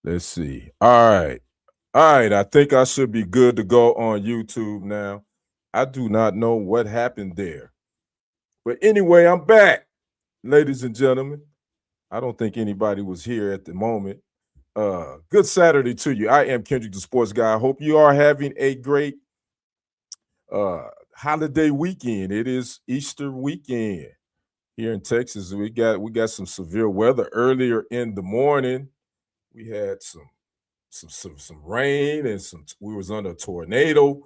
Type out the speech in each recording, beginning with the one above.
Let's see. All right. All right. I think I should be good to go on YouTube now. I do not know what happened there. But anyway, I'm back, ladies and gentlemen. I don't think anybody was here at the moment. Good Saturday to you. I am Kendrick, the sports guy. I hope you are having a great uh holiday weekend. It is Easter weekend here in Texas. We got some severe weather earlier in the morning. We had some rain and some we was under a tornado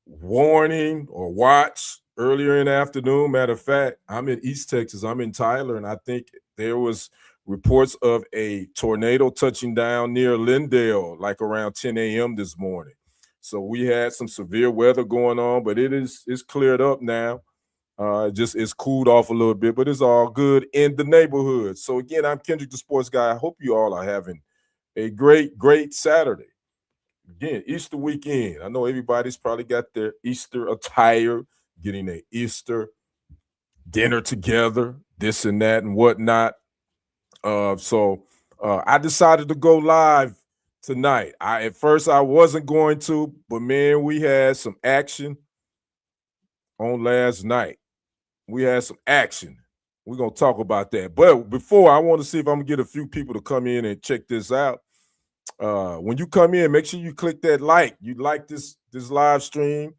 warning or watch earlier in the afternoon. Matter of fact, I'm in East Texas. I'm in Tyler, and I think there was reports of a tornado touching down near Lindale, like around 10 a.m. this morning. So we had some severe weather going on, but it's cleared up now. Just it's cooled off a little bit, but it's all good in the neighborhood. So again, I'm Kendrick, the sports guy. I hope you all are having a great Saturday. Again, Easter weekend. I know everybody's probably got their Easter attire, getting their Easter dinner together, this and that and whatnot. So I decided to go live tonight. I at first I wasn't going to, but man, we had some action on last night. We had some action. We're gonna talk about that. But before I want to see if I'm gonna get a few people to come in and check this out. When you come in, make sure you click that like. You like this live stream.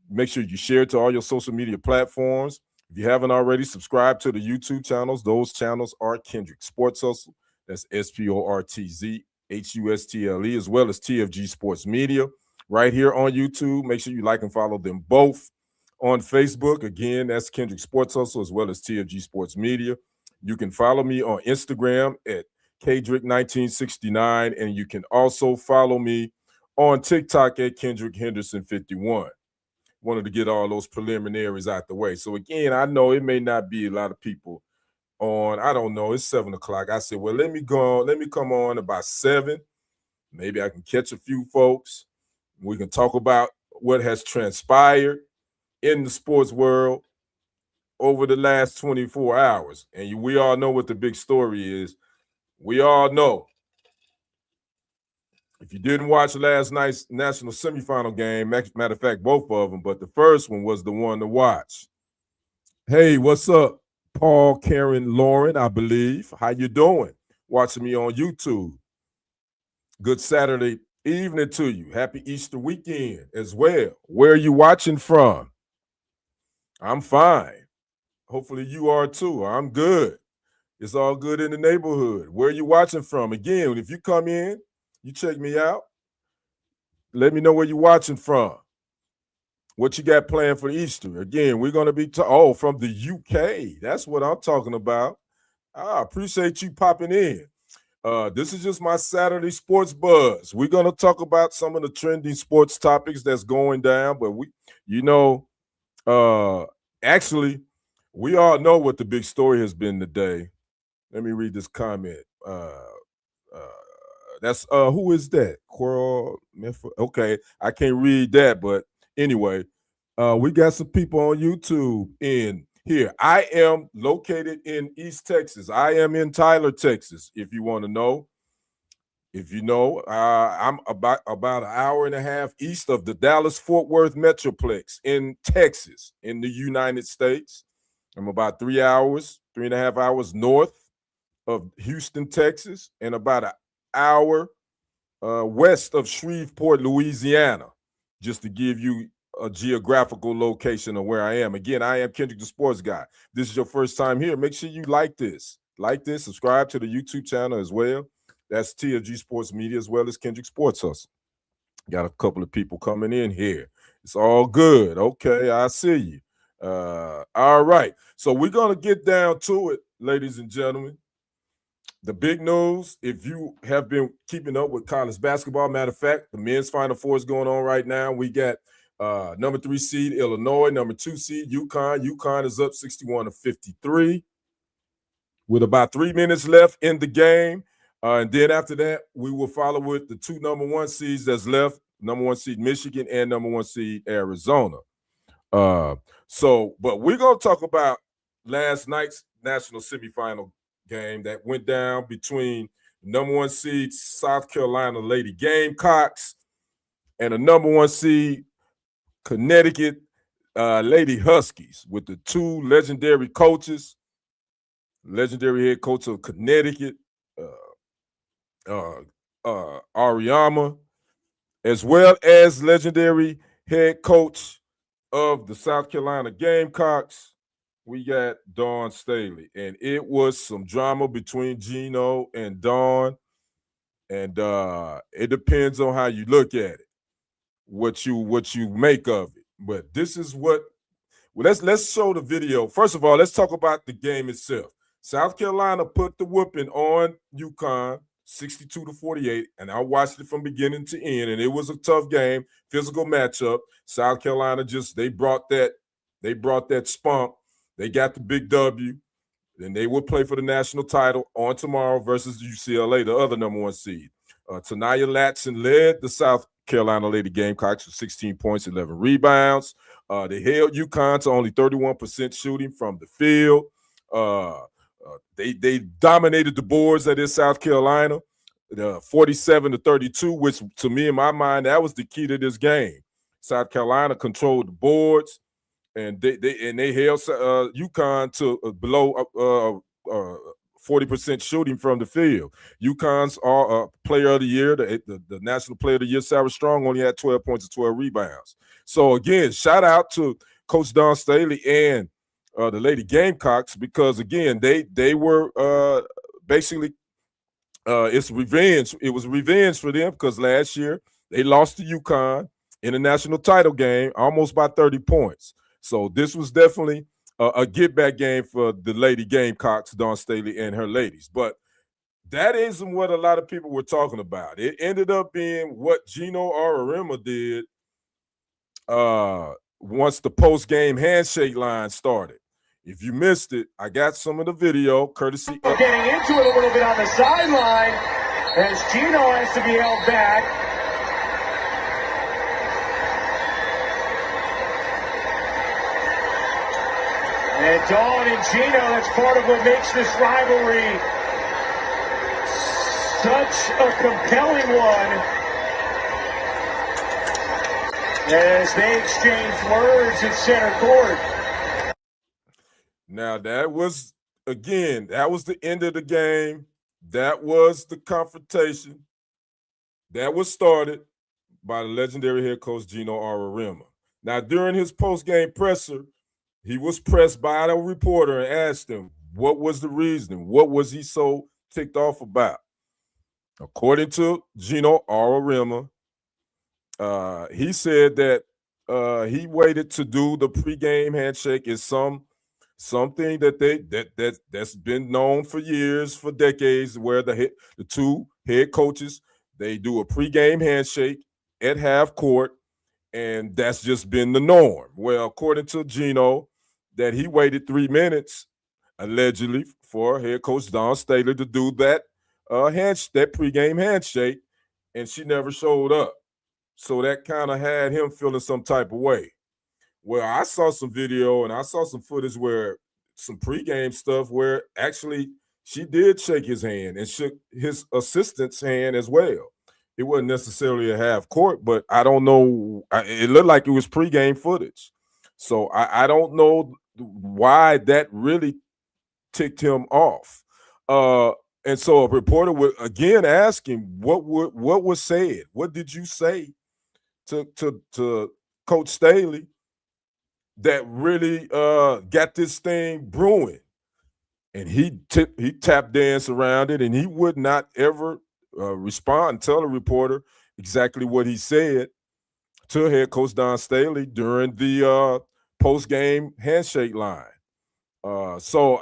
Make sure you share it to all your social media platforms. If you haven't already, subscribe to the YouTube channels. Those channels are Kendrick Sports Hustle. That's SportzHustle, as well as TFG Sports Media. Right here on YouTube. Make sure you like and follow them both. On Facebook, again, that's Kendrick Sports Hustle, as well as TFG Sports Media. You can follow me on Instagram at Kendrick1969, and you can also follow me on TikTok at Kendrick Henderson 51. Wanted to get all those preliminaries out the way. So again, I know it may not be a lot of people on. I don't know. It's 7 o'clock. I said, well, let me go. Let me come on about 7. Maybe I can catch a few folks. We can talk about what has transpired in the sports world over the last 24 hours. And we all know what the big story is. We all know. If you didn't watch last night's national semifinal game, matter of fact, both of them, but the first one was the one to watch. Hey, what's up, Paul, Karen, Lauren? I believe. How you doing? Watching me on YouTube. Good Saturday evening to you. Happy Easter weekend as well. Where are you watching from? I'm fine. Hopefully you are too. I'm good. It's all good in the neighborhood. Where are you watching from? Again, if you come in, you check me out. Let me know where you're watching from. What you got planned for Easter? Again, we're going to be from the UK. That's what I'm talking about. I appreciate you popping in. This is just my Saturday sports buzz. We're going to talk about some of the trending sports topics that's going down, but you know, actually, we all know what the big story has been today. Let me read this comment. Uh, that's who is that? Coral. Okay, I can't read that, but anyway, we got some people on YouTube in here. I am located in East Texas. I am in Tyler, Texas. If you want to know, if you know, I'm about an hour and a half east of the Dallas Fort Worth Metroplex in Texas, in the United States. I'm about 3.5 hours north of Houston, Texas, and about an hour west of Shreveport, Louisiana, just to give you a geographical location of where I am. Again, I am Kendrick, the sports guy. This is your first time here. Make sure you like this. Like this, subscribe to the YouTube channel as well. That's TFG Sports Media, as well as Kendrick Sports Hustle. Got a couple of people coming in here. It's all good. Okay, I see you. All right. So we're going to get down to it, ladies and gentlemen. The big news, if you have been keeping up with college basketball, matter of fact, the men's Final Four is going on right now. We got number 3 seed Illinois, number 2 seed UConn. UConn is up 61-53 with about 3 minutes left in the game. And then after that, we will follow with the 2 number 1 seeds that's left, number 1 seed Michigan and number 1 seed Arizona. But we're going to talk about last night's national semifinal game that went down between number 1 seed South Carolina Lady Gamecocks, and the number 1 seed Connecticut Lady Huskies, with the 2 legendary coaches, legendary head coach of Connecticut, Auriemma, as well as legendary head coach of the South Carolina Gamecocks. We got Dawn Staley, and it was some drama between Geno and Dawn, and it depends on how you look at it, what you make of it. But this is what. Well, let's show the video. First of all, let's talk about the game itself. South Carolina put the whooping on UConn, 62-48, and I watched it from beginning to end, and it was a tough game, physical matchup. South Carolina they brought that spunk. They got the big W, and they will play for the national title on tomorrow versus UCLA, the other number 1 seed. Tanaya Latson led the South Carolina Lady Gamecocks with 16 points, 11 rebounds. They held UConn to only 31% shooting from the field. They dominated the boards that is South Carolina, 47-32, which to me, in my mind, that was the key to this game. South Carolina controlled the boards, and they held UConn to below 40% shooting from the field. UConn's player of the year, the National Player of the Year, Sarah Strong, only had 12 points and 12 rebounds. So, again, shout out to Coach Dawn Staley and the Lady Gamecocks, because, again, they were basically it's revenge. It was revenge for them because last year they lost to UConn in a national title game almost by 30 points. So this was definitely a get-back game for the Lady Gamecocks, Dawn Staley and her ladies. But that isn't what a lot of people were talking about. It ended up being what Geno Auriemma did once the post-game handshake line started. If you missed it, I got some of the video, courtesy. Getting into it a little bit on the sideline as Geno has to be held back. And Dawn and Geno, that's part of what makes this rivalry such a compelling one, as they exchange words at center court. Now, that was the end of the game. That was the confrontation. That was started by the legendary head coach Geno Auriemma. Now, during his post-game presser, he was pressed by a reporter and asked him, what was the reason? What was he so ticked off about? According to Geno Auriemma, he said that he waited to do the pregame handshake is something that's been known for years, for decades, where the 2 head coaches, they do a pregame handshake at half court, and that's just been the norm. Well, according to Geno, that he waited 3 minutes, allegedly, for head coach Dawn Staley to do that that pregame handshake, and she never showed up. So that kind of had him feeling some type of way. Well, I saw some video and I saw some footage where some pregame stuff where actually she did shake his hand and shook his assistant's hand as well. It wasn't necessarily a half court, but I don't know. It looked like it was pregame footage. So I don't know why that really ticked him off. And so a reporter would again ask him, what was said? What did you say to Coach Staley that really got this thing brewing? And he tap danced around it, and he would not ever respond and tell the reporter exactly what he said to head coach Dawn Staley during the post-game handshake line. So,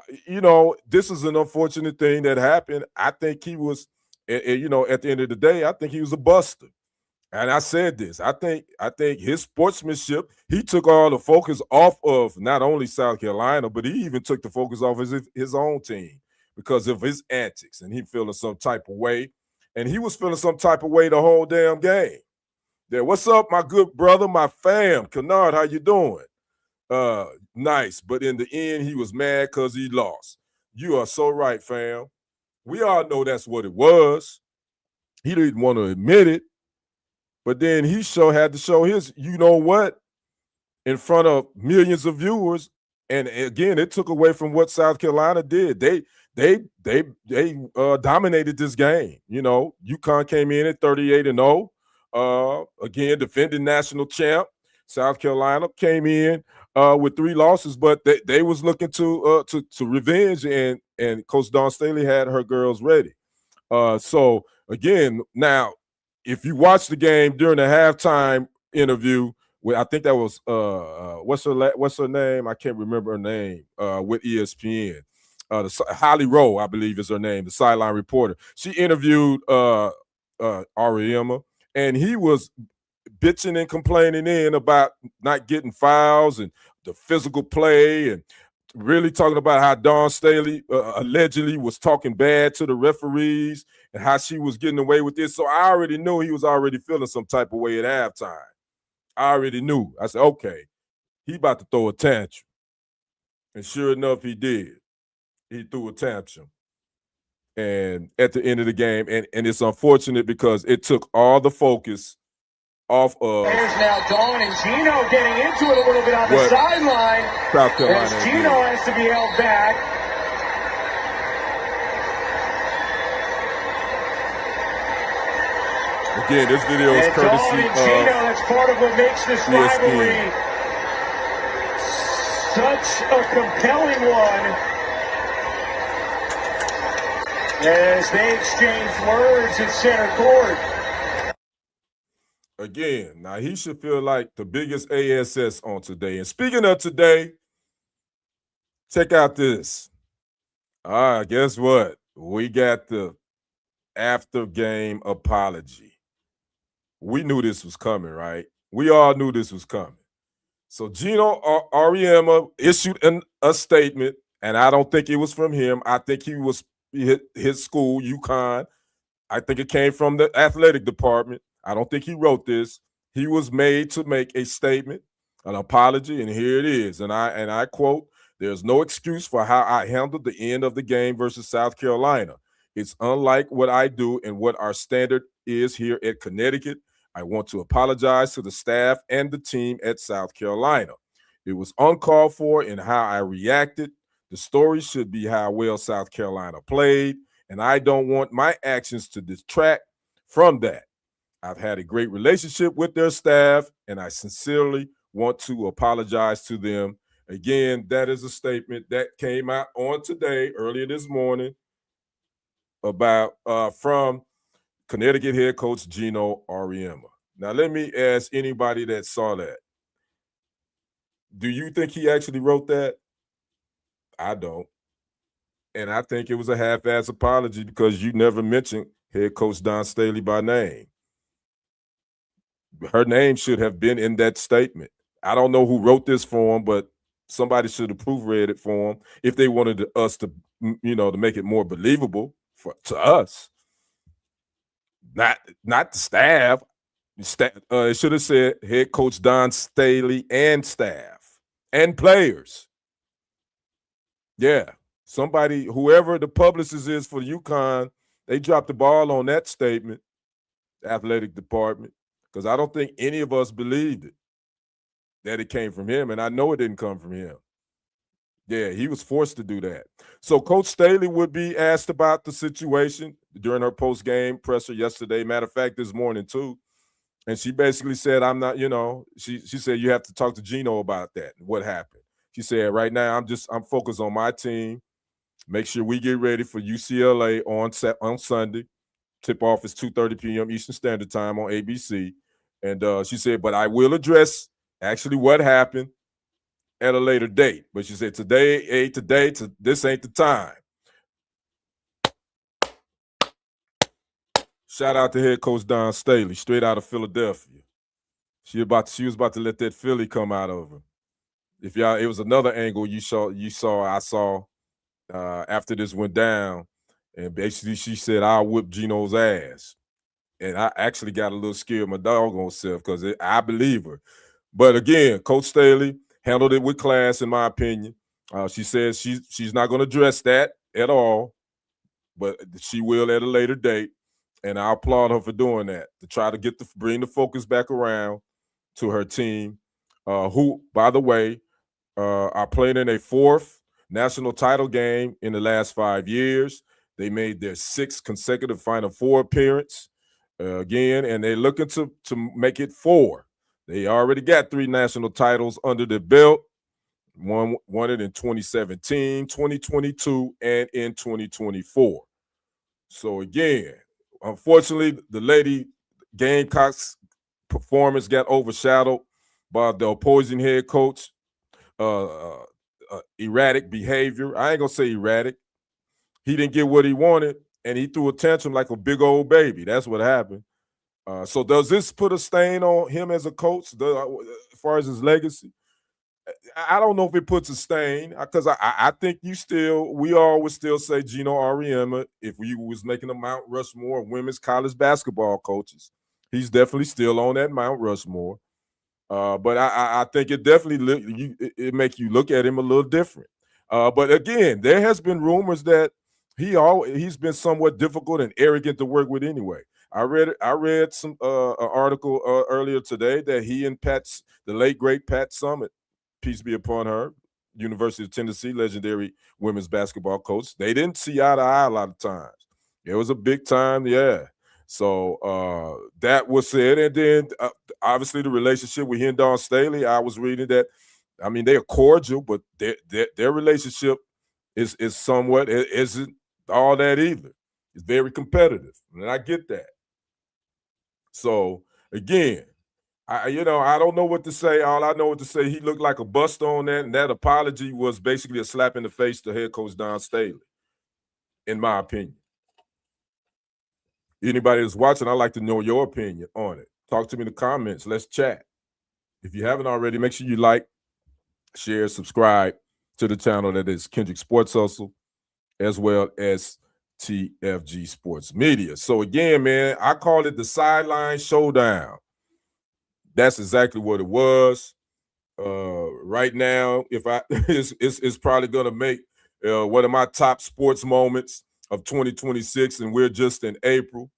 this is an unfortunate thing that happened. I think he was, at the end of the day, I think he was a buster. And I said this. I think his sportsmanship, he took all the focus off of not only South Carolina, but he even took the focus off his own team because of his antics, and he feeling some type of way. And he was feeling some type of way the whole damn game. There, what's up, my good brother, my fam? Kennard, how you doing? Nice. But in the end, he was mad because he lost. You are so right, fam. We all know that's what it was. He didn't want to admit it, but then he had to show his, you know what, in front of millions of viewers. And again, it took away from what South Carolina did. They dominated this game. You know, UConn came in at 38-0. Again, defending national champ. South Carolina came in with 3 losses, but they was looking to revenge, and Coach Dawn Staley had her girls ready. So again, now if you watch the game during the halftime interview, I think that was what's her name? I can't remember her name with ESPN. Holly Rowe, I believe is her name, the sideline reporter. She interviewed Auriemma, and he was bitching and complaining about not getting fouls and the physical play, and really talking about how Dawn Staley allegedly was talking bad to the referees and how she was getting away with this. So I already knew he was already feeling some type of way at halftime. I already knew. I said, okay, he about to throw a tantrum. And sure enough, he did. He threw a tantrum. And at the end of the game, and it's unfortunate because it took all the focus off of. There's now Dawn and Geno getting into it a little bit on the sideline. South Carolina. As Geno has to be held back. Again, this video is courtesy of Geno. That's part of what makes this rivalry such a compelling one. As they exchange words at center court. Again, now he should feel like the biggest ASS on today. And speaking of today, check out this. Guess what? We got the after game apology. We knew this was coming, right? We all knew this was coming. So Geno Auriemma issued a statement, and I don't think it was from him. I think he was his school, UConn. I think it came from the athletic department. I don't think he wrote this. He was made to make a statement, an apology, and here it is. And I quote, "There's no excuse for how I handled the end of the game versus South Carolina. It's unlike what I do and what our standard is here at Connecticut. I want to apologize to the staff and the team at South Carolina. It was uncalled for in how I reacted. The story should be how well South Carolina played, and I don't want my actions to detract from that. I've had a great relationship with their staff, and I sincerely want to apologize to them." Again, that is a statement that came out on today, earlier this morning, about from Connecticut head coach Geno Auriemma. Now, let me ask anybody that saw that. Do you think he actually wrote that? I don't. And I think it was a half-ass apology because you never mentioned head coach Dawn Staley by name. Her name should have been in that statement. I don't know who wrote this for him, but somebody should have proofread it for him if they wanted us to, to make it more believable to us. Not the staff. It should have said head coach Dawn Staley and staff and players. Yeah. Somebody, whoever the publicist is for UConn, they dropped the ball on that statement, the athletic department, because I don't think any of us believed it, that it came from him, and I know it didn't come from him. Yeah, he was forced to do that. So Coach Staley would be asked about the situation during her post-game presser yesterday. Matter of fact, this morning too. And she basically said, I'm not, she said, you have to talk to Geno about that, what happened. She said, right now, I'm focused on my team. Make sure we get ready for UCLA on Sunday. Tip-off is 2:30 p.m. Eastern Standard Time on ABC. And she said, but I will address actually what happened at a later date. But she said, this ain't the time. Shout out to head coach Dawn Staley, straight out of Philadelphia. She was about to let that Philly come out of her. It was another angle I saw after this went down, and basically she said, "I'll whip Geno's ass," and I actually got a little scared my doggone self because I believe her. But again, Coach Staley handled it with class, in my opinion. She says she's not going to address that at all. but she will at a later date, and I applaud her for doing that to try to bring the focus back around to her team, who, by the way, are playing in a fourth national title game in the last 5 years. They made their sixth consecutive Final Four appearance again, and they're looking to make it four. They already got 3 national titles under their belt. Won it in 2017, 2022, and in 2024. So again, unfortunately, the Lady Gamecocks performance got overshadowed by the opposing head coach. Erratic behavior. I ain't gonna say erratic. He didn't get what he wanted, and he threw a tantrum like a big old baby. That's what happened. So does this put a stain on him as a coach, as far as his legacy? I don't know if it puts a stain because I think we all would still say Geno Auriemma if we was making a Mount Rushmore of women's college basketball coaches. He's definitely still on that Mount Rushmore. But I think it definitely it make you look at him a little different. But again, there has been rumors that he's been somewhat difficult and arrogant to work with anyway. I read some an article earlier today that he and the late great Pat Summitt, peace be upon her, University of Tennessee, legendary women's basketball coach, they didn't see eye to eye a lot of times. It was a big time, yeah. So that was said, and then obviously the relationship with him, Dawn Staley. I was reading that. I mean, they are cordial, but their relationship is somewhat isn't all that either. It's very competitive, and I get that. So again, I don't know what to say. All I know what to say, he looked like a bust on that, and that apology was basically a slap in the face to head coach Dawn Staley, in my opinion. Anybody that's watching, I'd like to know your opinion on it. Talk to me in the comments. Let's chat. If you haven't already, make sure you like, share, subscribe to the channel that is Kendrick Sports Hustle, as well as TFG Sports Media. So again, man, I call it the Sideline Showdown. That's exactly what it was. Right now, if I it's probably gonna make one of my top sports moments of 2026, and we're just in April,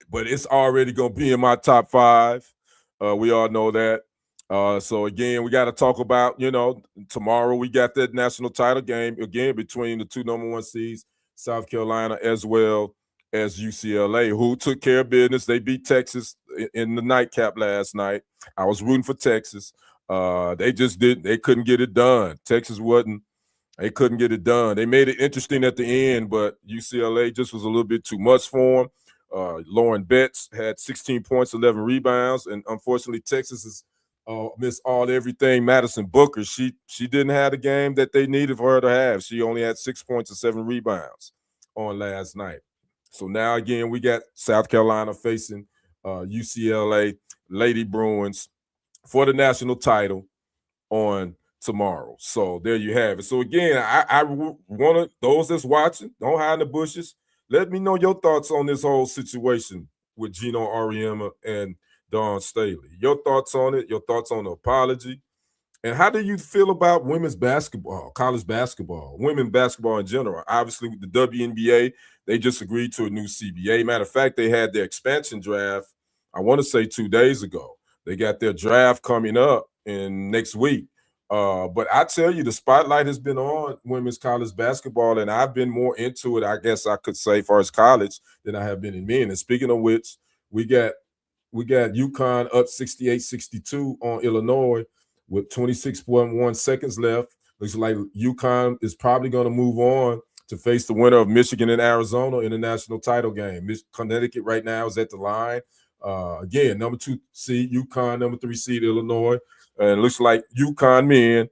but it's already gonna be in my top 5. We all know that. So again, we got to talk about, tomorrow we got that national title game again between the 2 number 1 seeds, South Carolina as well as UCLA, who took care of business. They beat Texas in the nightcap last night. I was rooting for Texas. They couldn't get it done. They couldn't get it done. They made it interesting at the end, but UCLA just was a little bit too much for them. Lauren Betts had 16 points, 11 rebounds, and unfortunately Texas has missed everything. Madison Booker, she didn't have the game that they needed for her to have. She only had 6 points and 7 rebounds on last night. So now again, we got South Carolina facing UCLA Lady Bruins for the national title on tomorrow. So there you have it. So again, I want those that's watching, don't hide in the bushes. Let me know your thoughts on this whole situation with Geno Auriemma and Dawn Staley. Your thoughts on it, your thoughts on the apology, and how do you feel about women's basketball, college basketball, women basketball in general? Obviously, with the WNBA, they just agreed to a new CBA. Matter of fact, they had their expansion draft, I want to say 2 days ago. They got their draft coming up in next week. But I tell you, the spotlight has been on women's college basketball, and I've been more into it, I guess I could say, as far as college than I have been in men. And speaking of which, we got UConn up 68-62 on Illinois with 26.1 seconds left. Looks like UConn is probably going to move on to face the winner of Michigan and Arizona in the national title game. Connecticut right now is at the line. Again, number 2 seed UConn, number 3 seed Illinois. And it looks like UConn men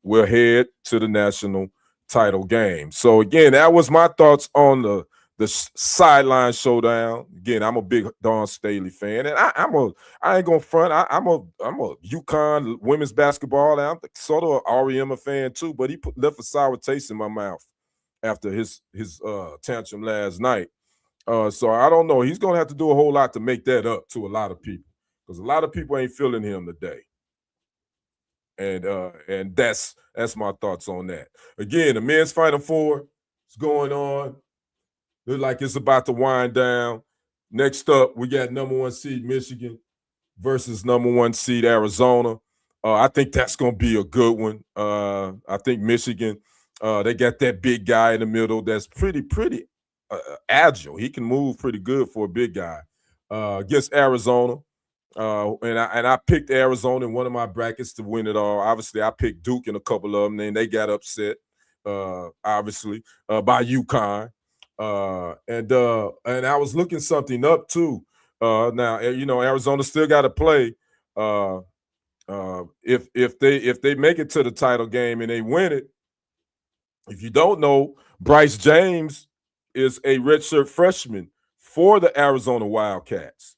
will head to the national title game. So again, that was my thoughts on the Sideline Showdown. Again, I'm a big Dawn Staley fan, and I ain't gonna front. I'm a UConn women's basketball, and I'm sort of an Auriemma fan too. But he left a sour taste in my mouth after his tantrum last night. So I don't know. He's gonna have to do a whole lot to make that up to a lot of people, because a lot of people ain't feeling him today. And that's my thoughts on that. Again, the men's Final Four is going on. Look like it's about to wind down. Next up, we got number 1 seed Michigan versus number 1 seed Arizona. I think that's going to be a good one. I think Michigan, they got that big guy in the middle that's pretty agile. He can move pretty good for a big guy. Against Arizona, and I picked Arizona in one of my brackets to win it all. Obviously, I picked Duke in a couple of them, and they got upset. Obviously, by UConn. And I was looking something up too. Now Arizona still got to play. If they make it to the title game and they win it, if you don't know, Bryce James is a redshirt freshman for the Arizona Wildcats.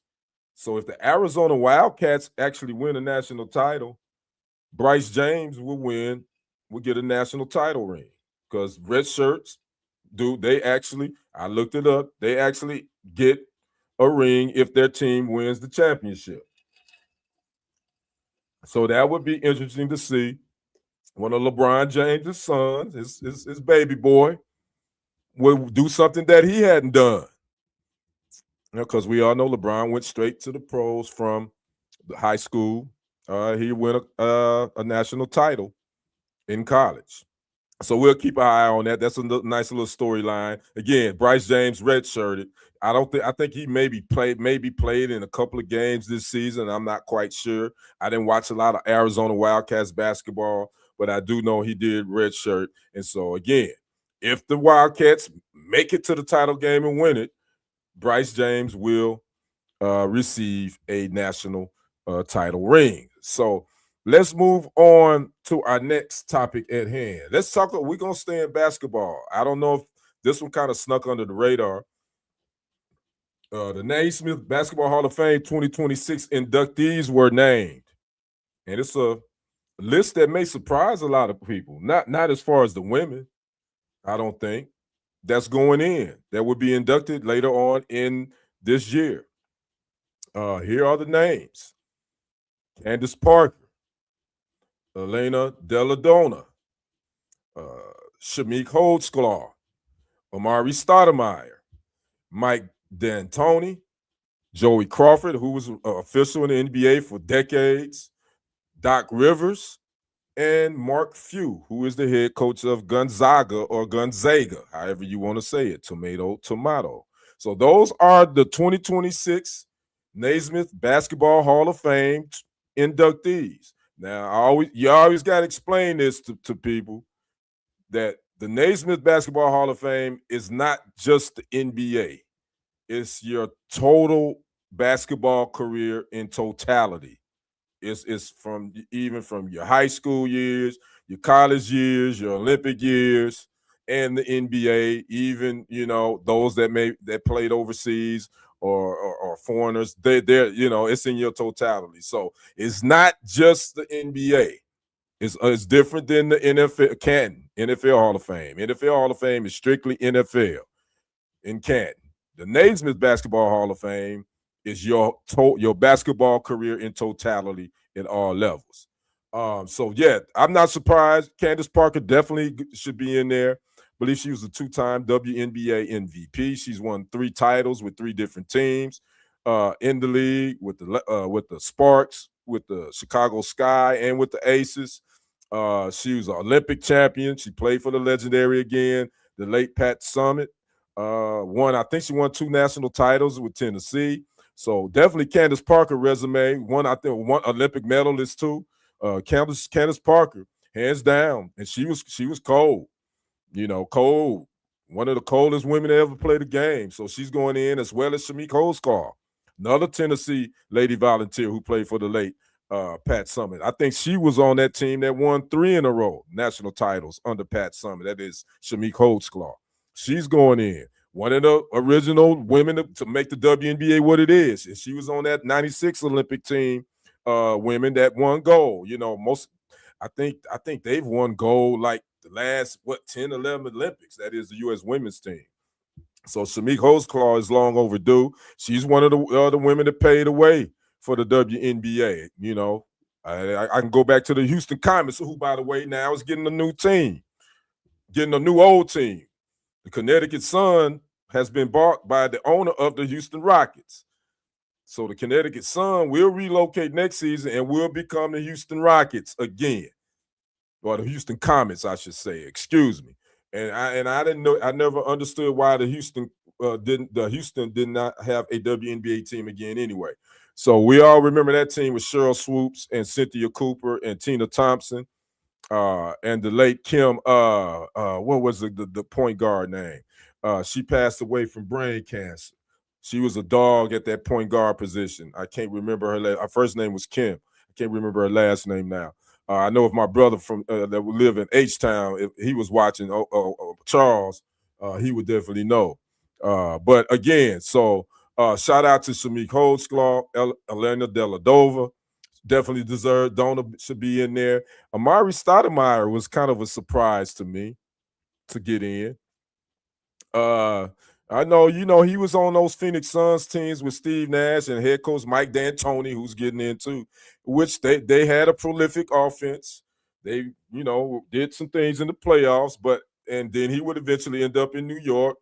So if the Arizona Wildcats actually win a national title, Bryce James will get a national title ring because red shirts I looked it up, they actually get a ring if their team wins the championship. So that would be interesting to see. One of LeBron James' sons, his baby boy, will do something that he hadn't done. Because we all know LeBron went straight to the pros from the high school. He won a national title in college. So we'll keep an eye on that. That's a nice little storyline. Again, Bryce James redshirted. I think he maybe played in a couple of games this season. I'm not quite sure. I didn't watch a lot of Arizona Wildcats basketball, but I do know he did redshirt. And so again, if the Wildcats make it to the title game and win it, Bryce James will receive a national title ring. So let's move on to our next topic at hand. Let's talk. We're going to stay in basketball. I don't know if this one kind of snuck under the radar. The Naismith Basketball Hall of Fame 2026 inductees were named. And it's a list that may surprise a lot of people. Not as far as the women, I don't think. That's going in. That would be inducted later on in this year. Here are the names. Candace Parker, Elena Deladona, Shamik Holdsclaw, Amari Stoudemire, Mike D'Antoni, Joey Crawford, who was an official in the NBA for decades, Doc Rivers, and Mark Few, who is the head coach of Gonzaga or Gonzaga, however you want to say it, tomato. So those are the 2026 Naismith Basketball Hall of Fame inductees. Now, you always got to explain this to people that the Naismith Basketball Hall of Fame is not just the NBA. It's your total basketball career in totality. It's from your high school years, your college years, your Olympic years, and the NBA. Even those that played overseas or foreigners. They're it's in your totality. So it's not just the NBA. It's different than the NFL Hall of Fame. NFL Hall of Fame is strictly NFL in Canton. The Naismith Basketball Hall of Fame is your basketball career in totality in all levels. So yeah, I'm not surprised. Candace Parker definitely should be in there. I believe she was a 2-time WNBA MVP. She's won 3 titles with 3 different teams in the league with the Sparks, with the Chicago Sky, and with the Aces. She was an Olympic champion. She played for the legendary again, the late Pat Summitt. I think she won 2 national titles with Tennessee. So definitely Candace Parker resume. One Olympic medalist too. Candace Parker, hands down, and she was cold. Cold. One of the coldest women to ever play the game. So she's going in, as well as Shamik Holdsclaw, another Tennessee lady volunteer who played for the late Pat Summitt. I think she was on that team that won 3 in a row national titles under Pat Summitt. That is Shamik Holdsclaw. She's going in. One of the original women to make the WNBA what it is. And she was on that 96 Olympic team, women that won gold. I think they've won gold like the last, 10, 11 Olympics. That is the U.S. women's team. So Shamik Holdsclaw is long overdue. She's one of the women that paid the way for the WNBA. I can go back to the Houston Comets, who, by the way, now is getting a new team, getting a new old team. The Connecticut Sun has been bought by the owner of the Houston Rockets. So the Connecticut Sun will relocate next season and will become the Houston Rockets again, or the Houston Comets, I should say. Excuse me. And I didn't know. I never understood why the Houston did not have a WNBA team again anyway. So we all remember that team with Cheryl Swoops and Cynthia Cooper and Tina Thompson, and the late Kim. What was the point guard name? She passed away from brain cancer. She was a dog at that point guard position. I can't remember her first name was Kim. I can't remember her last name now. I know if my brother from that would live in H Town, if he was watching Charles, he would definitely know. But again, so shout out to Shamik Holdsclaw, Elena Deladova, definitely deserved. Donna should be in there. Amari Stoudemire was kind of a surprise to me to get in. Uh, I know, he was on those Phoenix Suns teams with Steve Nash and head coach Mike D'Antoni, who's getting in too, which they had a prolific offense. They, did some things in the playoffs, and then he would eventually end up in New York.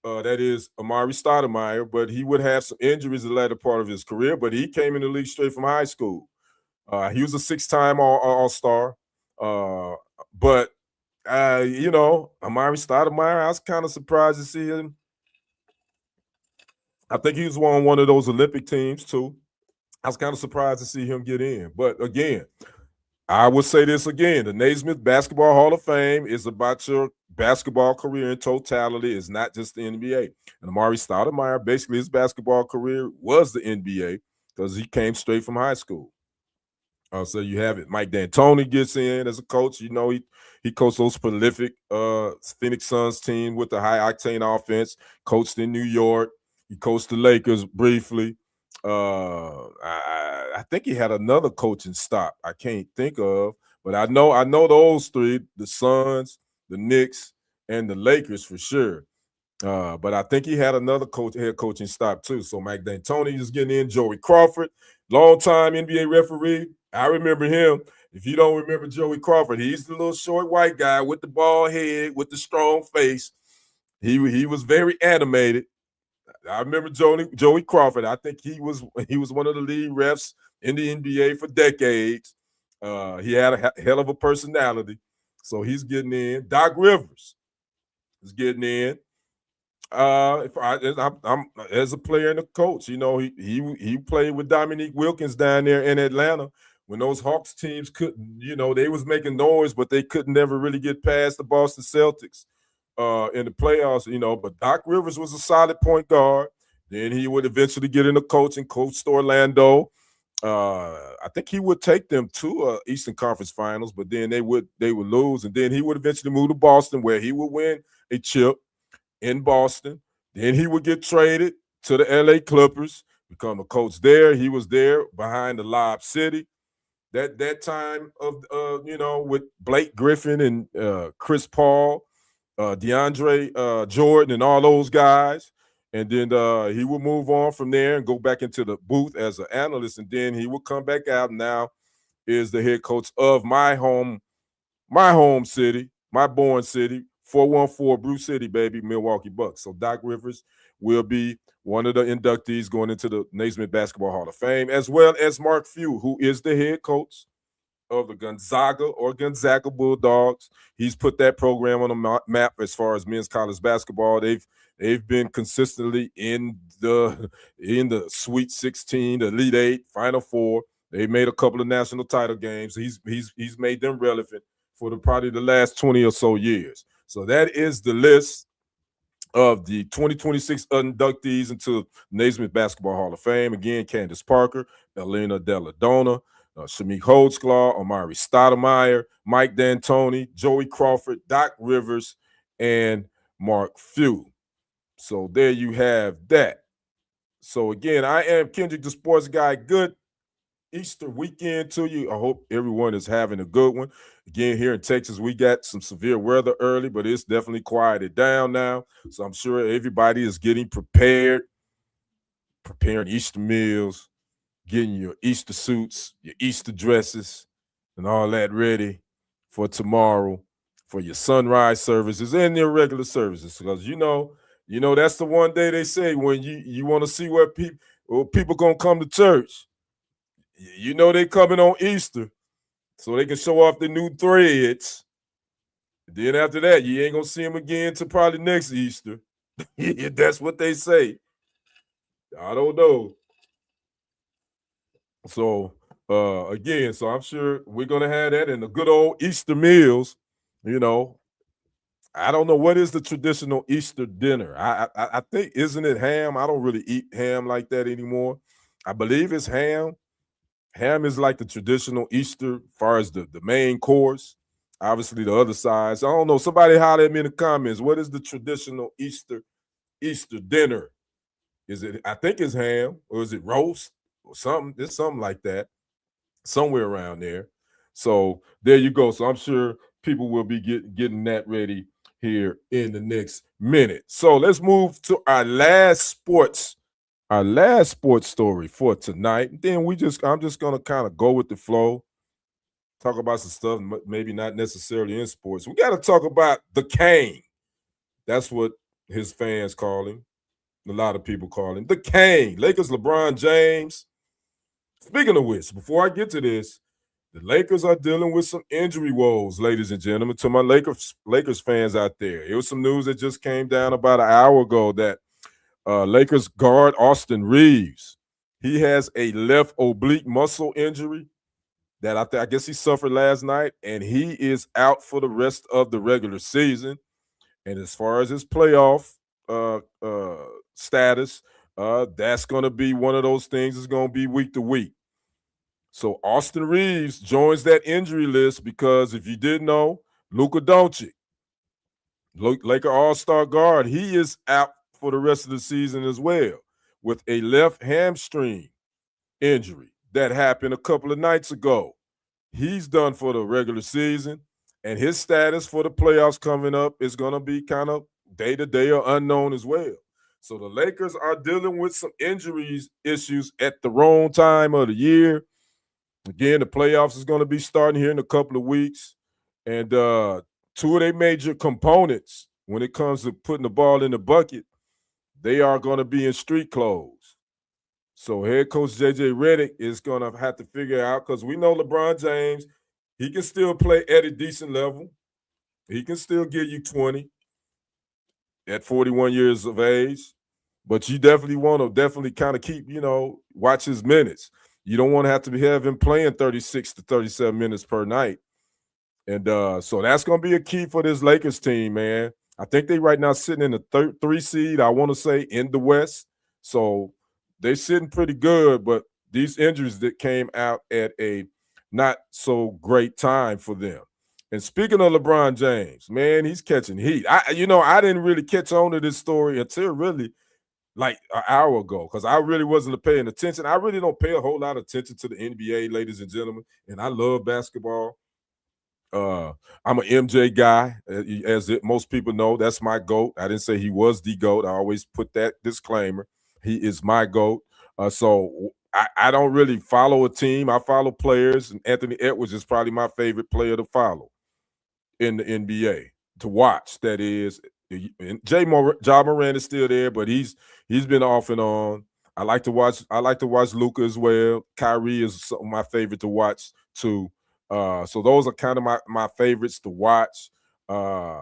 That is Amari Stoudemire, but he would have some injuries the latter part of his career, but he came in the league straight from high school. He was a six-time All-Star. But Amari Stoudemire, I was kind of surprised to see him. I think he was on one of those Olympic teams too. I was kind of surprised to see him get in. But again, I will say this again: the Naismith Basketball Hall of Fame is about your basketball career in totality. It's not just the NBA. And Amari Stoudemire, basically, his basketball career was the NBA because he came straight from high school. So you have it. Mike D'Antoni gets in as a coach. He coached those prolific Phoenix Suns team with the high octane offense. Coached in New York. He coached the Lakers briefly. I think he had another coaching stop. I can't think of, but I know those three: the Suns, the Knicks, and the Lakers for sure. But I think he had another head coaching stop too. So Mike D'Antoni is getting in. Joey Crawford, longtime NBA referee. I remember him. If you don't remember Joey Crawford, he's the little short white guy with the bald head, with the strong face. He was very animated. I remember Joey Crawford. I think he was one of the lead refs in the NBA for decades. He had a hell of a personality. So he's getting in. Doc Rivers is getting in. I'm as a player and a coach, he played with Dominique Wilkins down there in Atlanta when those Hawks teams couldn't, they was making noise, but they couldn't never really get past the Boston Celtics in the playoffs, But Doc Rivers was a solid point guard. Then he would eventually get into coaching, coached Orlando. I think he would take them to Eastern Conference Finals, but then they would lose, and then he would eventually move to Boston, where he would win a chip in Boston. Then he would get traded to the LA Clippers, become a coach there. He was there behind the Lob City. That time of with Blake Griffin and Chris Paul, DeAndre Jordan, and all those guys. And then he would move on from there and go back into the booth as an analyst. And then he would come back out. And now is the head coach of my home city, my born city, 414 Brew City, baby, Milwaukee Bucks. So Doc Rivers will be one of the inductees going into the Naismith Basketball Hall of Fame, as well as Mark Few, who is the head coach of the Gonzaga Bulldogs. He's put that program on the map as far as men's college basketball. They've been consistently in the Sweet 16, the Elite 8, Final Four. They made a couple of national title games. He's made them relevant for probably the last 20 or so years. So that is the list of the 2026 inductees into Naismith Basketball Hall of Fame. Again, Candace Parker, Elena Deladonna, Shamik Holdsclaw, Amari Stoudemire, Mike D'Antoni, Joey Crawford, Doc Rivers, and Mark Few. So there you have that. So again, I am Kendrick, the sports guy. Good Easter weekend to you. I hope everyone is having a good one. Again, here in Texas, we got some severe weather early, but it's definitely quieted down now. So I'm sure everybody is getting preparing Easter meals, getting your Easter suits, your Easter dresses, and all that ready for tomorrow for your sunrise services and your regular services. Because You know, that's the one day they say when you want to see where people gonna come to church. You know they coming on Easter, so they can show off the new threads. Then after that, you ain't gonna see them again till probably next Easter. That's what they say. I don't know. So again, so I'm sure we're gonna have that in the good old Easter meals. You know, I don't know what is the traditional Easter dinner. I think isn't it ham? I don't really eat ham like that anymore. I believe it's ham. Ham is like the traditional Easter, as far as the main course. Obviously, the other sides. I don't know. Somebody holler at me in the comments. What is the traditional Easter dinner? Is it? I think it's ham, or is it roast or something? It's something like that, somewhere around there. So there you go. So I'm sure people will be getting that ready here in the next minute. So let's move to our last sports story for tonight. Then I'm just gonna kind of go with the flow, talk about some stuff maybe not necessarily in sports. We got to talk about the Cane. That's what his fans call him. A lot of people call him the Cane. Lakers LeBron James. Speaking of which, before I get to this, the Lakers are dealing with some injury woes, ladies and gentlemen. To my Lakers fans out there, it was some news that just came down about an hour ago that Lakers guard Austin Reeves, he has a left oblique muscle injury that I guess he suffered last night, and he is out for the rest of the regular season. And as far as his playoff status, that's going to be one of those things. It's going to be week to week. So Austin Reeves joins that injury list because if you didn't know, Luka Doncic, Laker All-Star guard, he is out for the rest of the season as well with a left hamstring injury that happened a couple of nights ago. He's done for the regular season, and his status for the playoffs coming up is going to be kind of day-to-day or unknown as well. So the Lakers are dealing with some injuries issues at the wrong time of the year. Again, the playoffs is going to be starting here in a couple of weeks. And two of their major components when it comes to putting the ball in the bucket, they are going to be in street clothes. So head coach J.J. Redick is going to have to figure out, because we know LeBron James, he can still play at a decent level. He can still give you 20 at 41 years of age. But you definitely want to kind of keep, watch his minutes. You don't want to have him playing 36 to 37 minutes per night. And so that's going to be a key for this Lakers team, man. I think they right now sitting in the 3 seed, I want to say, in the West. So they're sitting pretty good, but these injuries that came out at a not so great time for them. And speaking of LeBron James, man, he's catching heat. I didn't really catch on to this story until really like an hour ago, because I really wasn't paying attention. I really don't pay a whole lot of attention to the NBA, ladies and gentlemen, and I love basketball. I'm an MJ guy, as most people know. That's my GOAT. I didn't say he was the GOAT. I always put that disclaimer. He is my GOAT. So I don't really follow a team. I follow players, and Anthony Edwards is probably my favorite player to follow in the NBA, to watch, that is. And Ja Morant is still there, but he's been off and on. I like to watch Luka as well. Kyrie is my favorite to watch too. So those are kind of my favorites to watch. But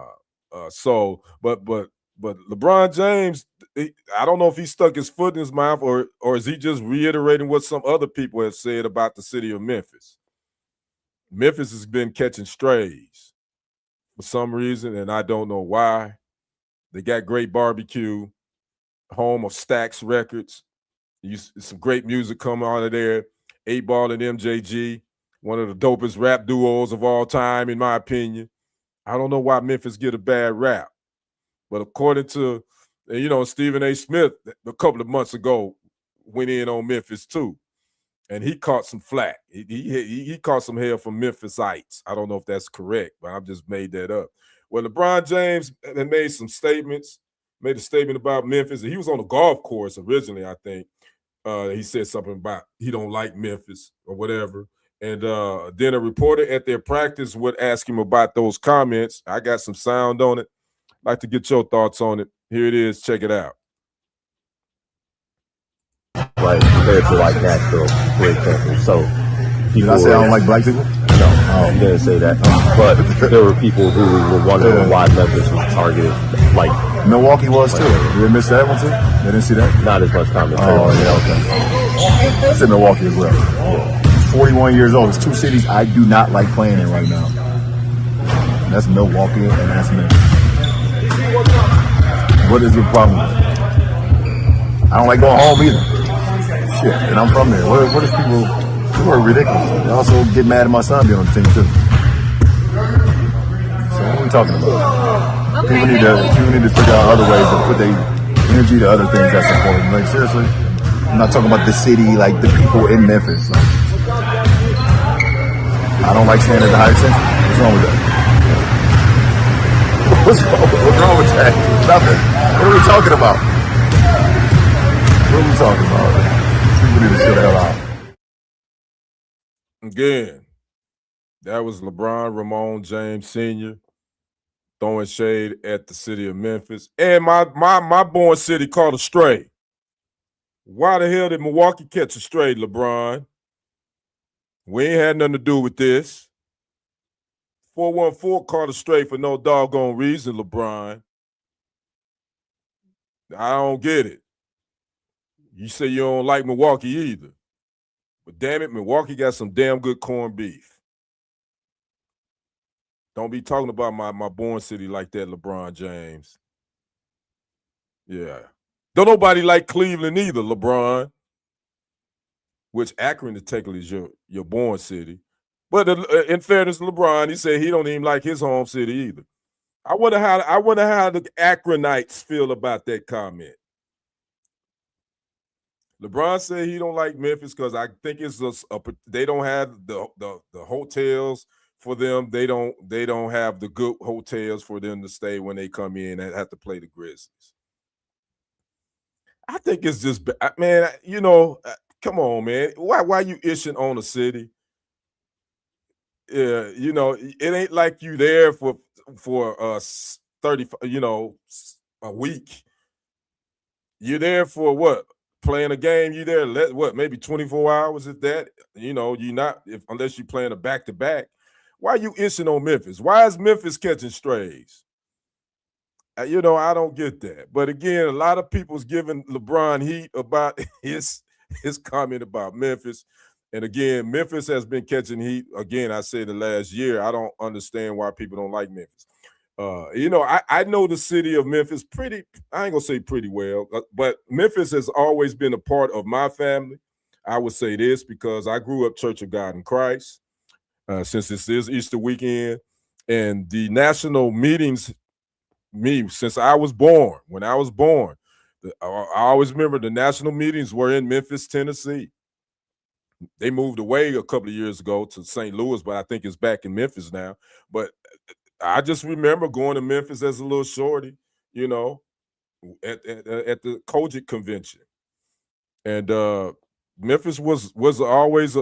LeBron James, I don't know if he stuck his foot in his mouth or is he just reiterating what some other people have said about the city of Memphis. Memphis has been catching strays for some reason, and I don't know why. They got great barbecue, home of Stax Records. Some great music coming out of there. 8 Ball and MJG, one of the dopest rap duos of all time, in my opinion. I don't know why Memphis get a bad rap. But according to, Stephen A. Smith, a couple of months ago, went in on Memphis too. And he caught some flack. He caught some hell from Memphisites. I don't know if that's correct, but I've just made that up. Well, LeBron James had made some statements, made a statement about Memphis. He was on the golf course originally, I think. He said something about he don't like Memphis or whatever. And then a reporter at their practice would ask him about those comments. I got some sound on it. Like to get your thoughts on it. Here it is. Check it out. Right, compared to like Nashville, for example. So, did I say I don't like black people? No, I didn't say that. But there were people who were wondering why Memphis was targeted. Like Milwaukee was too. Did they miss that one too? They didn't see that? Not as much commentary. Oh, yeah, okay. I said Milwaukee as well. Yeah. 41 years old. It's two cities I do not like playing in right now. And that's Milwaukee and that's Memphis. What is the problem? I don't like going home either. Shit, and I'm from there. What is people are ridiculous. They also get mad at my son being on the team too. So what are we talking about? Okay, people need to figure out other ways to put their energy to other things that's important. Like seriously, I'm not talking about the city, like the people in Memphis. Like, I don't like staying at the Hyatt Central. What's wrong with that? What's wrong with that? Nothing. What are we talking about? What are we talking about? People need to shut the hell out. Again, that was LeBron Ramon James Sr. throwing shade at the city of Memphis. And my born city caught a stray. Why the hell did Milwaukee catch a stray, LeBron? We ain't had nothing to do with this. 414 caught a stray for no doggone reason, LeBron. I don't get it. You say you don't like Milwaukee either. But damn it, Milwaukee got some damn good corned beef. Don't be talking about my born city like that, LeBron James. Yeah. Don't nobody like Cleveland either, LeBron. Which Akron technically is your born city. But in fairness to LeBron, he said he don't even like his home city either. I wonder how the Akronites feel about that comment. LeBron said he don't like Memphis because I think it's they don't have the hotels for them. They don't have the good hotels for them to stay when they come in and have to play the Grizzlies. I think it's just, man, come on, man. Why you ishing on a city? Yeah, it ain't like you there for 30, a week. You're there for what? Playing a game, you there maybe 24 hours at that. You're not unless you're playing a back-to-back. Why are you ishing on Memphis? Why is Memphis catching strays? I don't get that. But again, a lot of people's giving LeBron heat about his comment about Memphis. And again, Memphis has been catching heat. Again, I said the last year, I don't understand why people don't like Memphis. I know the city of Memphis I ain't gonna say pretty well, but Memphis has always been a part of my family. I would say this because I grew up Church of God in Christ, since this is Easter weekend, and the national meetings, since I was born, when I was born, I always remember the national meetings were in Memphis, Tennessee. They moved away a couple of years ago to St. Louis, but I think it's back in Memphis now. But I just remember going to Memphis as a little shorty, at the Kojic convention. And Memphis was always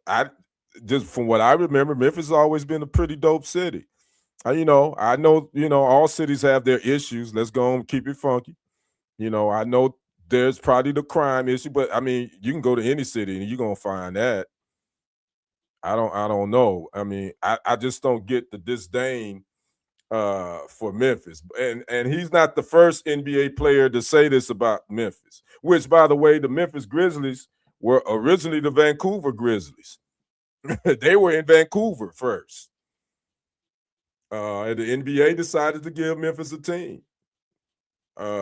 I just from what I remember, Memphis has always been a pretty dope city. I know, all cities have their issues. Let's go and keep it funky. I know there's probably the crime issue, but I mean, you can go to any city and you're gonna find that. I don't know. I mean, I just don't get the disdain for Memphis. And he's not the first NBA player to say this about Memphis, which, by the way, the Memphis Grizzlies were originally the Vancouver Grizzlies. They were in Vancouver first. And the NBA decided to give Memphis a team.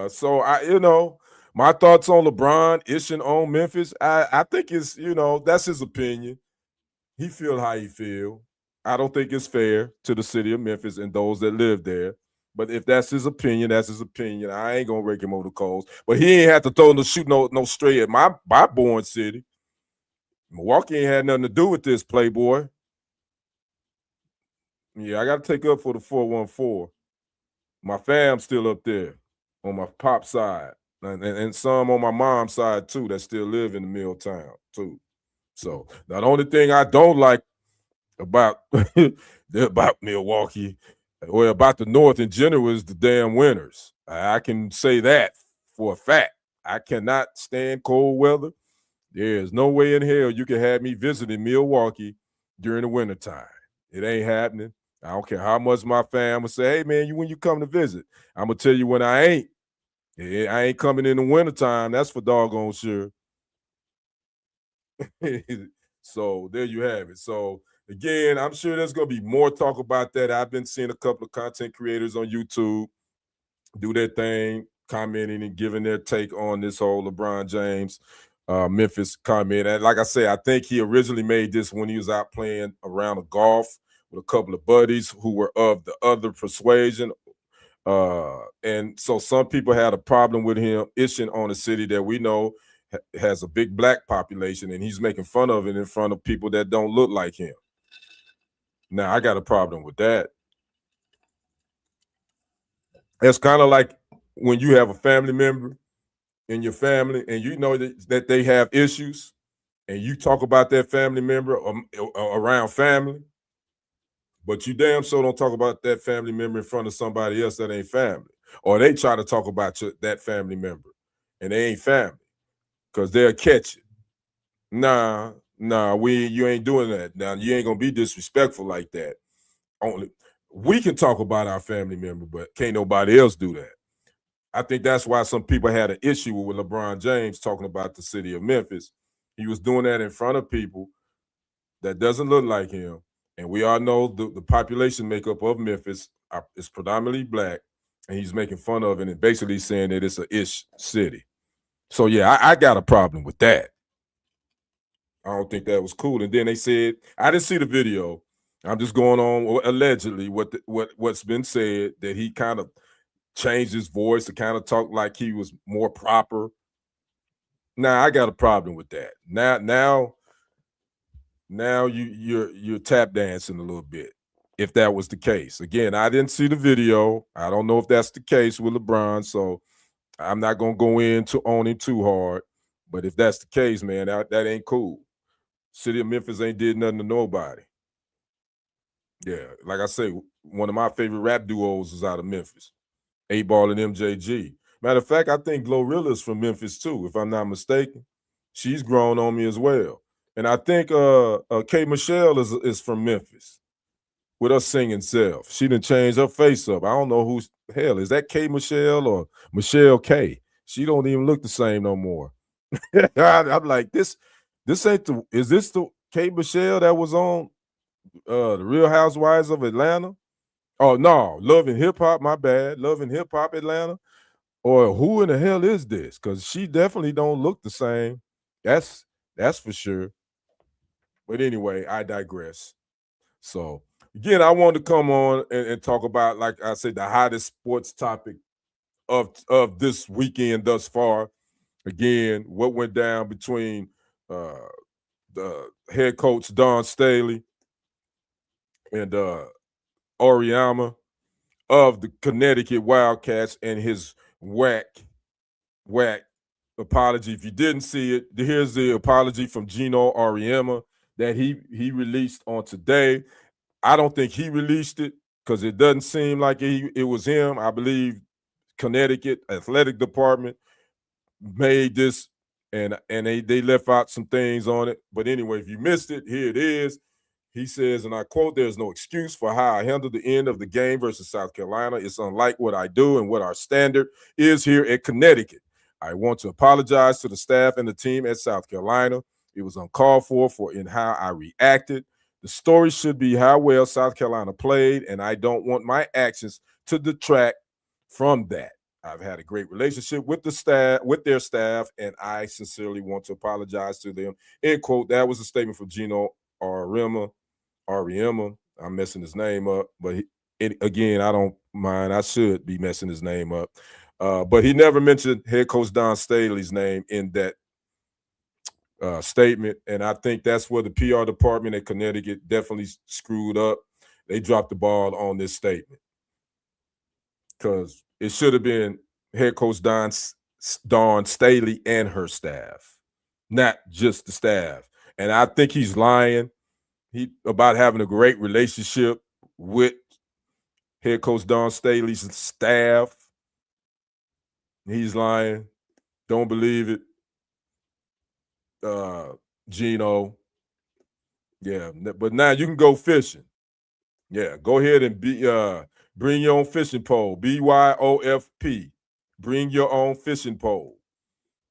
So my thoughts on LeBron ishing on Memphis, I think it's, that's his opinion. He feel how he feel. I don't think it's fair to the city of Memphis and those that live there. But if that's his opinion, that's his opinion. I ain't gonna rake him over the coals. But he ain't have to shoot no straight at my born city. Milwaukee ain't had nothing to do with this, Playboy. Yeah, I got to take up for the 414. My fam's still up there on my pop side, and some on my mom's side too that still live in the mill town too. So the only thing I don't like about Milwaukee Well, about the North in general is the damn winters. I can say that for a fact. I cannot stand cold weather. There's no way in hell you can have me visiting Milwaukee during the wintertime. It ain't happening. I don't care how much my family say, hey, man, when you come to visit, I'm going to tell you when I ain't. I ain't coming in the wintertime. That's for doggone sure. So there you have it. So again, I'm sure there's going to be more talk about that. I've been seeing a couple of content creators on YouTube do their thing, commenting and giving their take on this whole LeBron James Memphis comment. And like I say, I think he originally made this when he was out playing around a golf with a couple of buddies who were of the other persuasion. And so some people had a problem with him ishing on a city that we know has a big black population, and he's making fun of it in front of people that don't look like him. Now, I got a problem with that. It's kind of like when you have a family member in your family and you know that they have issues and you talk about that family member around family, but you damn sure don't talk about that family member in front of somebody else that ain't family. Or they try to talk about that family member and they ain't family because they'll catch it. Nah, you ain't doing that. Now, you ain't going to be disrespectful like that. Only we can talk about our family member, but can't nobody else do that. I think that's why some people had an issue with LeBron James talking about the city of Memphis. He was doing that in front of people that doesn't look like him. And we all know the population makeup of Memphis is predominantly black, and he's making fun of it and basically saying that it's a ish city. So, yeah, I got a problem with that. I don't think that was cool. And then they said, I didn't see the video. I'm just going on allegedly what's been said, that he kind of changed his voice to kind of talk like he was more proper. Now, I got a problem with that. Now you're tap dancing a little bit, if that was the case. Again, I didn't see the video. I don't know if that's the case with LeBron, so I'm not going to go into owning too hard. But if that's the case, man, that ain't cool. City of Memphis ain't did nothing to nobody. Yeah, like I say, one of my favorite rap duos is out of Memphis, 8Ball and MJG. Matter of fact, I think Glorilla's from Memphis too, if I'm not mistaken. She's grown on me as well. And I think K. Michelle is from Memphis with her singing self. She done changed her face up. I don't know who's hell. Is that K. Michelle or Michelle K? She don't even look the same no more. I'm like, this ain't is this the K. Michelle that was on the Real Housewives of Atlanta? Oh, no, Love and Hip Hop, my bad. Love and Hip Hop Atlanta. Or who in the hell is this? Because she definitely don't look the same. That's for sure. But anyway, I digress. So again, I wanted to come on and talk about, like I said, the hottest sports topic of this weekend thus far. Again, what went down between the head coach Dawn Staley and Auriemma of the Connecticut Wildcats and his whack apology. If you didn't see it, here's the apology from Geno Auriemma that he released on today. I don't think he released it because it doesn't seem like it was him. I believe Connecticut Athletic Department made this and they left out some things on it. But anyway, if you missed it, here it is. He says, and I quote, "There's no excuse for how I handled the end of the game versus South Carolina. It's unlike what I do and what our standard is here at Connecticut. I want to apologize to the staff and the team at South Carolina. It was uncalled for in how I reacted. The story should be how well South Carolina played, and I don't want my actions to detract from that. I've had a great relationship with their staff, and I sincerely want to apologize to them." End quote. That was a statement from Geno Auriemma. I'm messing his name up, but again, I don't mind. I should be messing his name up. But he never mentioned head coach Dawn Staley's name in that statement, and I think that's where the PR department at Connecticut definitely screwed up. They dropped the ball on this statement because it should have been head coach Dawn Staley and her staff, not just the staff. And I think he's lying about having a great relationship with Head coach Dawn Staley's staff. He's lying. Don't believe it. Geno. Yeah, but now you can go fishing. Yeah, go ahead and bring your own fishing pole. BYOFP. Bring your own fishing pole.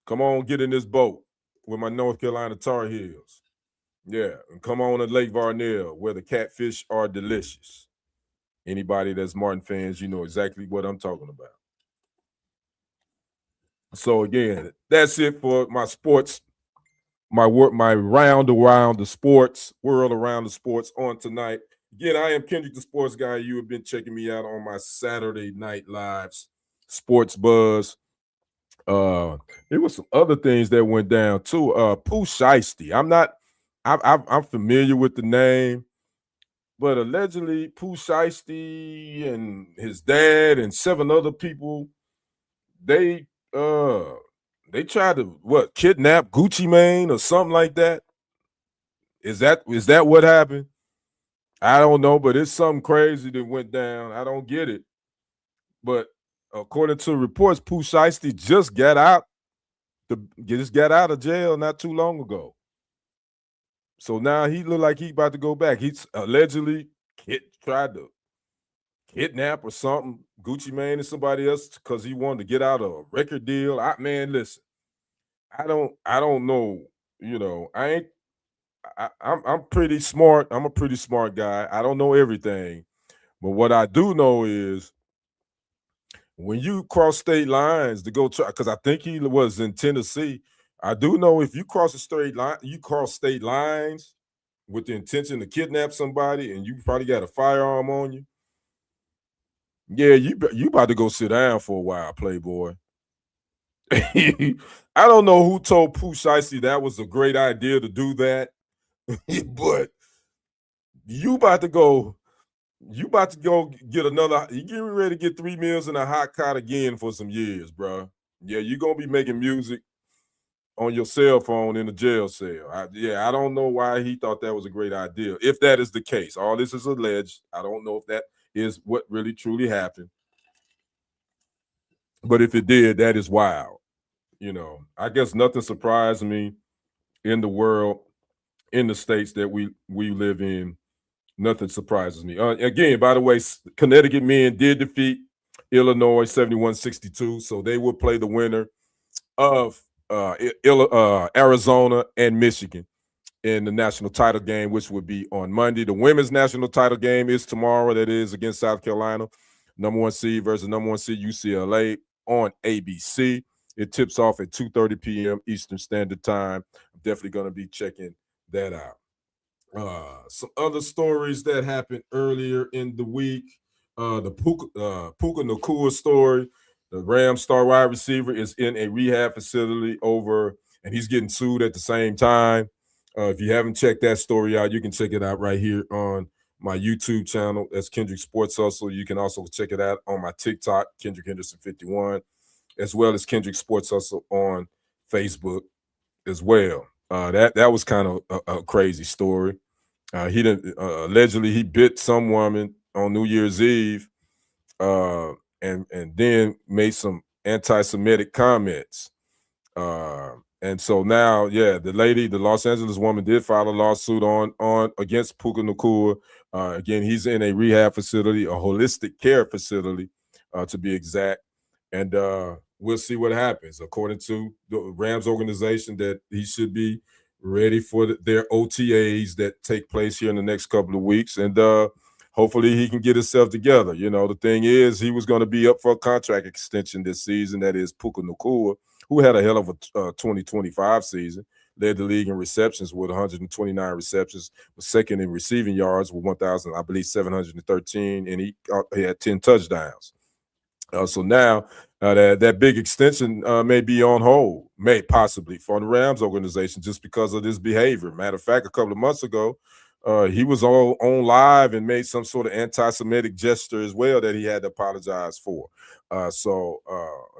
Come on, get in this boat with my North Carolina Tar Heels. Yeah, and come on to Lake Varnell where the catfish are delicious. Anybody that's Martin fans, you know exactly what I'm talking about. So again, that's it for my sports, my round around the sports, world around the sports on tonight. Again, I am Kendrick the Sports Guy. You have been checking me out on my Saturday Night Lives, Sports Buzz. There was some other things that went down too. Pooh Shiesty. I'm familiar with the name, but allegedly Pooh Shiesty and his dad and 7 other people, they tried to kidnap Gucci Mane or something like that. Is that what happened? I don't know, but it's something crazy that went down. I don't get it. But according to reports, Pooh Shiesty just got out of jail not too long ago. So now he look like he about to go back. He's allegedly tried to kidnap or something Gucci Mane and somebody else because he wanted to get out of a record deal. Listen, I don't know. You know, I'm pretty smart. I'm a pretty smart guy. I don't know everything, but what I do know is when you cross state lines to go try, because I think he was in Tennessee. I do know if you cross state lines with the intention to kidnap somebody, and you probably got a firearm on you. Yeah, you about to go sit down for a while, Playboy. I don't know who told Pooh Shiesty that was a great idea to do that, but you about to go get another. You getting ready to get 3 meals and a hot cot again for some years, bro. Yeah, you're gonna be making music on your cell phone in a jail cell. I don't know why he thought that was a great idea. If that is the case, all this is alleged. I don't know if that is what really truly happened. But if it did, that is wild. You know, I guess nothing surprised me in the world, in the states that we live in. Nothing surprises me. Again, by the way, Connecticut men did defeat Illinois 71-62, so they will play the winner of Arizona and Michigan in the national title game, which would be on Monday. The women's national title game is tomorrow. That is against South Carolina, number 1 seed versus number 1 seed UCLA on ABC. It tips off at 2:30 p.m. Eastern Standard Time. I'm definitely going to be checking that out. Some other stories that happened earlier in the week. The Puka Nacua story. The Rams star wide receiver is in a rehab facility and he's getting sued at the same time. If you haven't checked that story out, you can check it out right here on my YouTube channel. That's Kendrick Sports Hustle. You can also check it out on my TikTok, Kendrick Henderson 51, as well as Kendrick Sports Hustle on Facebook as well. That was kind of a crazy story. He didn't allegedly he bit some woman on New Year's Eve, and then made some anti-Semitic comments. And so now, the Los Angeles woman did file a lawsuit on against Puka Nacua. Again, he's in a rehab facility, a holistic care facility, to be exact. And we'll see what happens. According to the Rams organization, that he should be ready for their OTAs that take place here in the next couple of weeks. And hopefully he can get himself together. You know, the thing is, he was going to be up for a contract extension this season. That is Puka Nacua, who had a hell of a 2025 season, led the league in receptions with 129 receptions, was second in receiving yards with 1,713, and he had 10 touchdowns. So now that big extension may be on hold, may possibly for the Rams organization just because of this behavior. Matter of fact, a couple of months ago, he was on live and made some sort of anti-Semitic gesture as well that he had to apologize for. So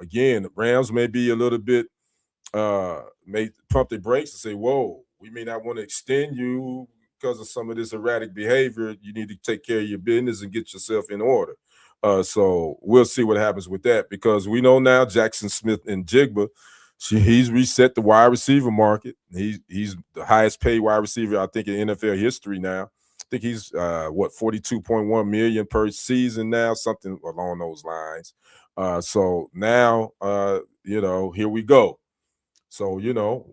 again, the Rams may be a little bit may pump their brakes and say, whoa, we may not want to extend you because of some of this erratic behavior. You need to take care of your business and get yourself in order. So we'll see what happens with that, because we know now Jackson Smith and Jigba, he's reset the wide receiver market. He's the highest paid wide receiver, I think, in NFL history now. I think he's 42.1 million per season now, something along those lines. So now, here we go. So,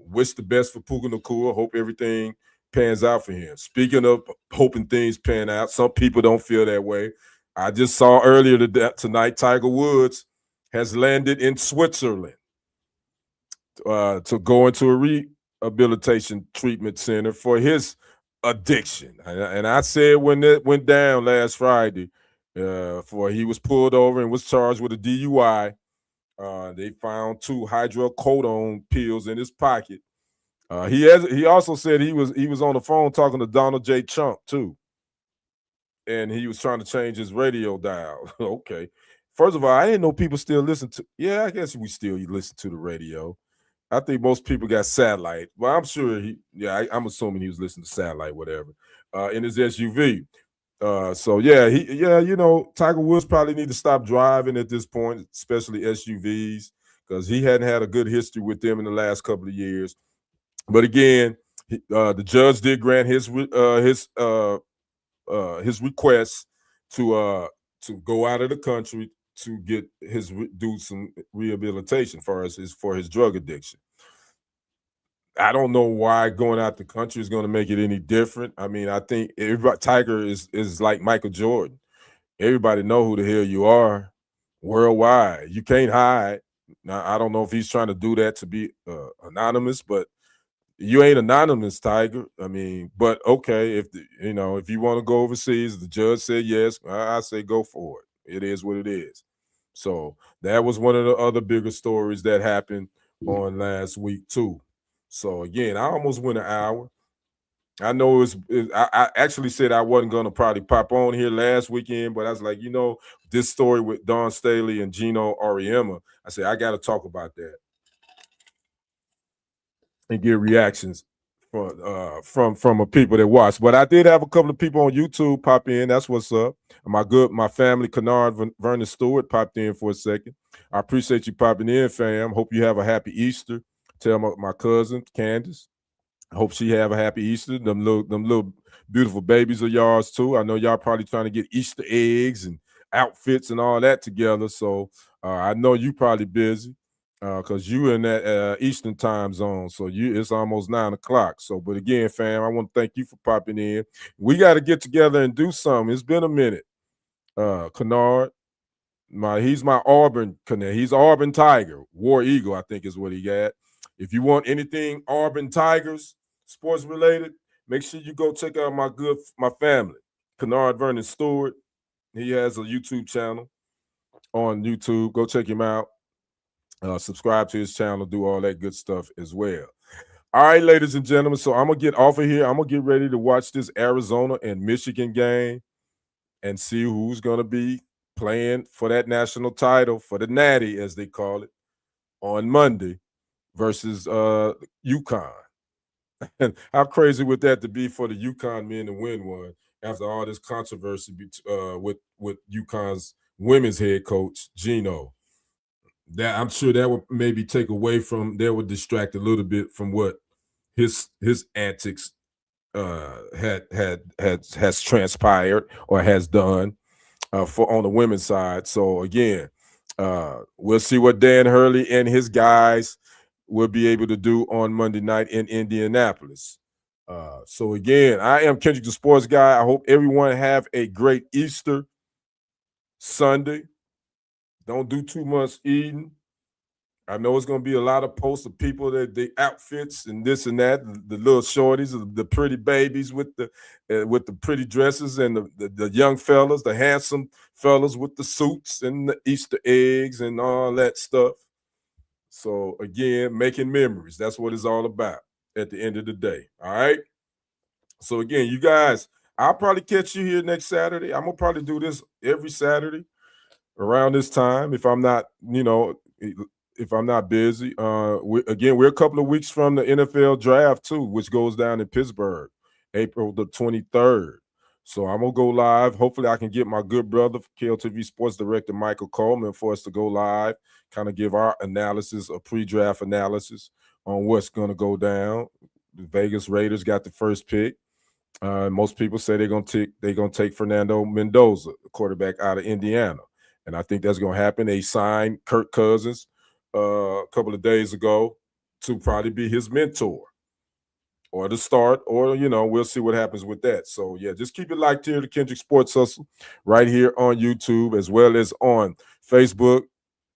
wish the best for Puka Nacua. Hope everything pans out for him. Speaking of hoping things pan out, some people don't feel that way. I just saw earlier tonight, Tiger Woods has landed in Switzerland to go into a rehabilitation treatment center for his addiction. And I said when it went down last Friday, he was pulled over and was charged with a DUI. They found 2 hydrocodone pills in his pocket. He also said he was on the phone talking to Donald J. Trump too, and he was trying to change his radio dial. Okay, first of all, I didn't know people still listen to. Yeah, I guess we still listen to the radio. I think most people got satellite. Well, I'm sure I'm assuming he was listening to satellite, whatever, in his SUV. Tiger Woods probably need to stop driving at this point, especially SUVs, because he hadn't had a good history with them in the last couple of years. But again, the judge did grant his request to go out of the country to do some rehabilitation for his drug addiction. I don't know why going out the country is going to make it any different. I mean, I think Tiger is like Michael Jordan. Everybody know who the hell you are worldwide. You can't hide. Now, I don't know if he's trying to do that to be anonymous, but you ain't anonymous, Tiger. I mean, but okay, if you want to go overseas, the judge said yes, I say go for it. It is what it is. So that was one of the other bigger stories that happened on last week too. So again, I almost went an hour. I know I actually said I wasn't going to probably pop on here last weekend, but I was like, this story with Dawn Staley and Geno Auriemma, I said, I got to talk about that and get reactions from people that watch. But I did have a couple of people on YouTube pop in. That's what's up. My family, Kennard Vernon Stewart, popped in for a second. I appreciate you popping in, fam. Hope you have a happy Easter. Tell my cousin, Candace. I hope she have a happy Easter. Them little beautiful babies are yours too. I know y'all probably trying to get Easter eggs and outfits and all that together. So I know you probably busy because you in that Eastern time zone. So it's almost 9 o'clock. So, but again, fam, I want to thank you for popping in. We got to get together and do something. It's been a minute. Kennard, he's my Auburn. He's Auburn Tiger, War Eagle, I think is what he got. If you want anything Auburn Tigers sports related, make sure you go check out my family, Kennard Vernon Stewart. He has a YouTube channel on YouTube. Go check him out. Subscribe to his channel. Do all that good stuff as well. All right, ladies and gentlemen. So I'm gonna get off of here. I'm gonna get ready to watch this Arizona and Michigan game and see who's gonna be playing for that national title, for the Natty, as they call it, on Monday versus UConn. And how crazy would that to be for the UConn men to win one after all this controversy with UConn's women's head coach, Geno? That I'm sure that would maybe take away from, that would distract a little bit from what his antics has transpired or has done for on the women's side. So again, we'll see what Dan Hurley and his guys will be able to do on Monday night in Indianapolis. So again, I am Kendrick the Sports Guy. I hope everyone have a great Easter Sunday. Don't do too much eating. I know it's going to be a lot of posts of people that the outfits and this and that, the little shorties, the pretty babies with the pretty dresses, and the young fellas, the handsome fellas with the suits and the Easter eggs and all that stuff. So again, making memories. That's what it's all about at the end of the day. All right. So again, you guys, I'll probably catch you here next Saturday. I'm gonna probably do this every Saturday around this time if I'm not, if I'm not busy. We're a couple of weeks from the NFL draft too, which goes down in Pittsburgh, April the 23rd. So I'm gonna go live. Hopefully, I can get my good brother, KLTV Sports Director Michael Coleman, for us to go live, kind of give our analysis, a pre-draft analysis on what's gonna go down. The Vegas Raiders got the first pick. Most people say they're gonna take Fernando Mendoza, the quarterback out of Indiana, and I think that's gonna happen. They signed Kirk Cousins a couple of days ago to probably be his mentor or the start, or we'll see what happens with that. So yeah, just keep it locked here to Kendrick Sports Hustle right here on YouTube, as well as on Facebook,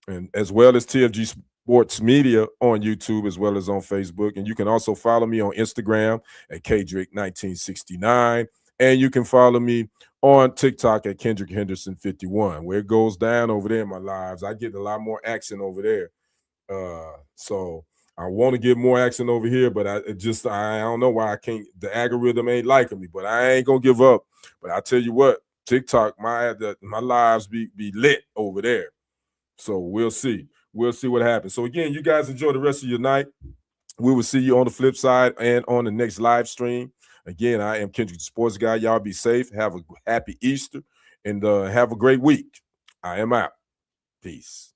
and as well as TFG Sports Media on YouTube, as well as on Facebook. And you can also follow me on Instagram at KDrake1969. And you can follow me on TikTok at Kendrick Henderson 51, where it goes down over there in my lives. I get a lot more action over there. So I want to get more action over here, but I don't know why I can't. The algorithm ain't liking me, but I ain't gonna give up. But I tell you what, TikTok, my lives be lit over there. So we'll see. We'll see what happens. So again, you guys enjoy the rest of your night. We will see you on the flip side and on the next live stream. Again, I am Kendrick the Sports Guy. Y'all be safe. Have a happy Easter and have a great week. I am out. Peace.